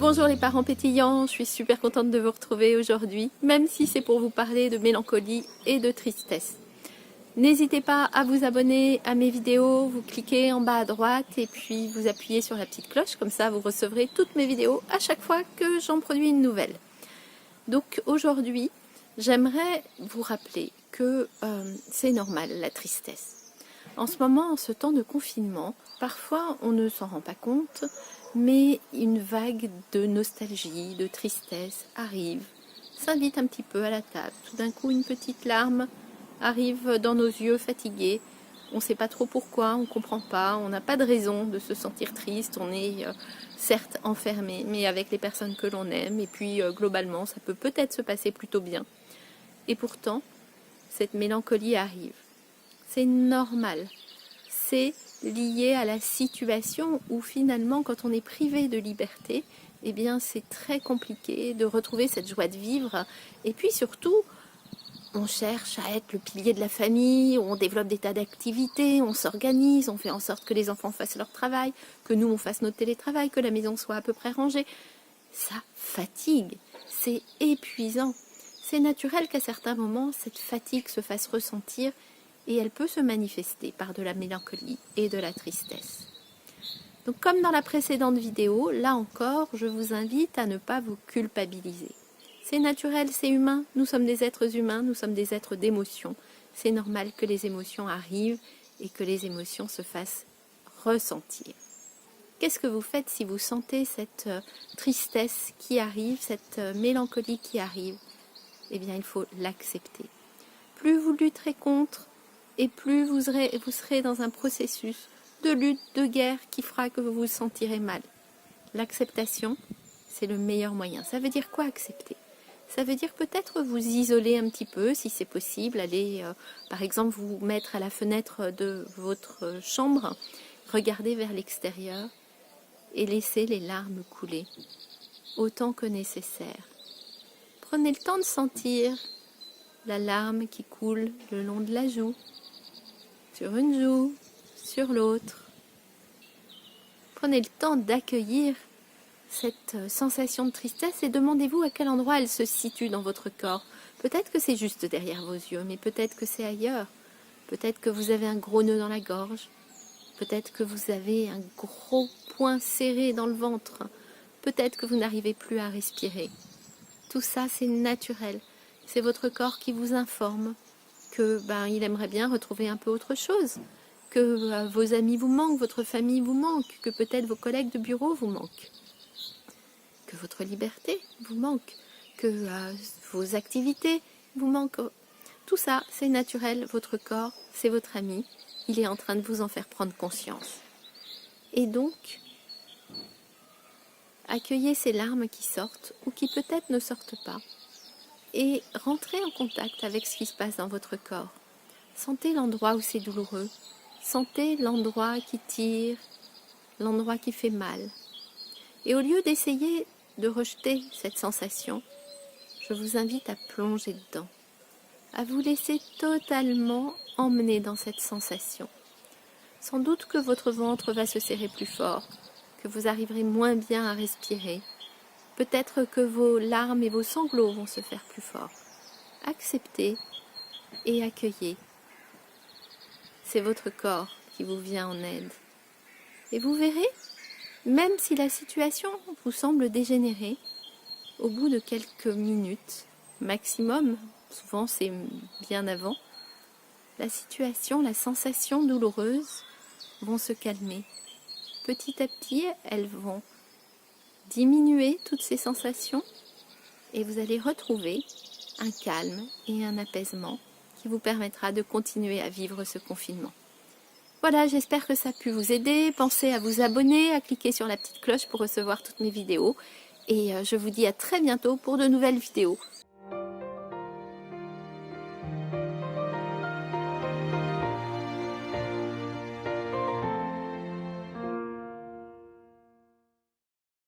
Bonjour les parents pétillants, je suis super contente de vous retrouver aujourd'hui, même si c'est pour vous parler de mélancolie et de tristesse. N'hésitez pas à vous abonner à mes vidéos, vous cliquez en bas à droite et puis vous appuyez sur la petite cloche, comme ça vous recevrez toutes mes vidéos à chaque fois que j'en produis une nouvelle. Donc aujourd'hui, j'aimerais vous rappeler que c'est normal la tristesse. En ce moment, en ce temps de confinement, parfois on ne s'en rend pas compte, mais une vague de nostalgie, de tristesse arrive, s'invite un petit peu à la table. Tout d'un coup, une petite larme arrive dans nos yeux fatigués. On ne sait pas trop pourquoi, on ne comprend pas, on n'a pas de raison de se sentir triste. On est certes enfermé, mais avec les personnes que l'on aime. Et puis globalement, ça peut peut-être se passer plutôt bien. Et pourtant, cette mélancolie arrive. C'est normal. C'est lié à la situation où finalement, quand on est privé de liberté, eh bien c'est très compliqué de retrouver cette joie de vivre. Et puis surtout, on cherche à être le pilier de la famille, on développe des tas d'activités, on s'organise, on fait en sorte que les enfants fassent leur travail, que nous on fasse notre télétravail, que la maison soit à peu près rangée. Ça fatigue, c'est épuisant. C'est naturel qu'à certains moments, cette fatigue se fasse ressentir et elle peut se manifester par de la mélancolie et de la tristesse. Donc comme dans la précédente vidéo, là encore, je vous invite à ne pas vous culpabiliser. C'est naturel, c'est humain, nous sommes des êtres humains, nous sommes des êtres d'émotions. C'est normal que les émotions arrivent et que les émotions se fassent ressentir. Qu'est-ce que vous faites si vous sentez cette tristesse qui arrive, cette mélancolie qui arrive? Eh bien, il faut l'accepter. Plus vous lutterez contre, et plus vous serez dans un processus de lutte, de guerre qui fera que vous vous sentirez mal. L'acceptation, c'est le meilleur moyen. Ça veut dire quoi accepter? Ça veut dire peut-être vous isoler un petit peu, si c'est possible, aller par exemple vous mettre à la fenêtre de votre chambre, regarder vers l'extérieur et laisser les larmes couler autant que nécessaire. Prenez le temps de sentir la larme qui coule le long de la joue, sur une joue, sur l'autre. Prenez le temps d'accueillir cette sensation de tristesse et demandez-vous à quel endroit elle se situe dans votre corps. Peut-être que c'est juste derrière vos yeux, mais peut-être que c'est ailleurs. Peut-être que vous avez un gros nœud dans la gorge. Peut-être que vous avez un gros point serré dans le ventre. Peut-être que vous n'arrivez plus à respirer. Tout ça, c'est naturel. C'est votre corps qui vous informe que il aimerait bien retrouver un peu autre chose, que vos amis vous manquent, votre famille vous manque, que peut-être vos collègues de bureau vous manquent, que votre liberté vous manque, que vos activités vous manquent. Tout ça, c'est naturel, votre corps, c'est votre ami, il est en train de vous en faire prendre conscience. Et donc, accueillez ces larmes qui sortent ou qui peut-être ne sortent pas. Et rentrez en contact avec ce qui se passe dans votre corps. Sentez l'endroit où c'est douloureux. Sentez l'endroit qui tire, l'endroit qui fait mal. Et au lieu d'essayer de rejeter cette sensation, je vous invite à plonger dedans, à vous laisser totalement emmener dans cette sensation. Sans doute que votre ventre va se serrer plus fort, que vous arriverez moins bien à respirer. Peut-être que vos larmes et vos sanglots vont se faire plus forts. Acceptez et accueillez. C'est votre corps qui vous vient en aide. Et vous verrez, même si la situation vous semble dégénérer, au bout de quelques minutes, maximum, souvent c'est bien avant, la situation, la sensation douloureuse vont se calmer. Petit à petit, elles vont diminuer toutes ces sensations et vous allez retrouver un calme et un apaisement qui vous permettra de continuer à vivre ce confinement. Voilà, j'espère que ça a pu vous aider. Pensez à vous abonner, à cliquer sur la petite cloche pour recevoir toutes mes vidéos. Et je vous dis à très bientôt pour de nouvelles vidéos.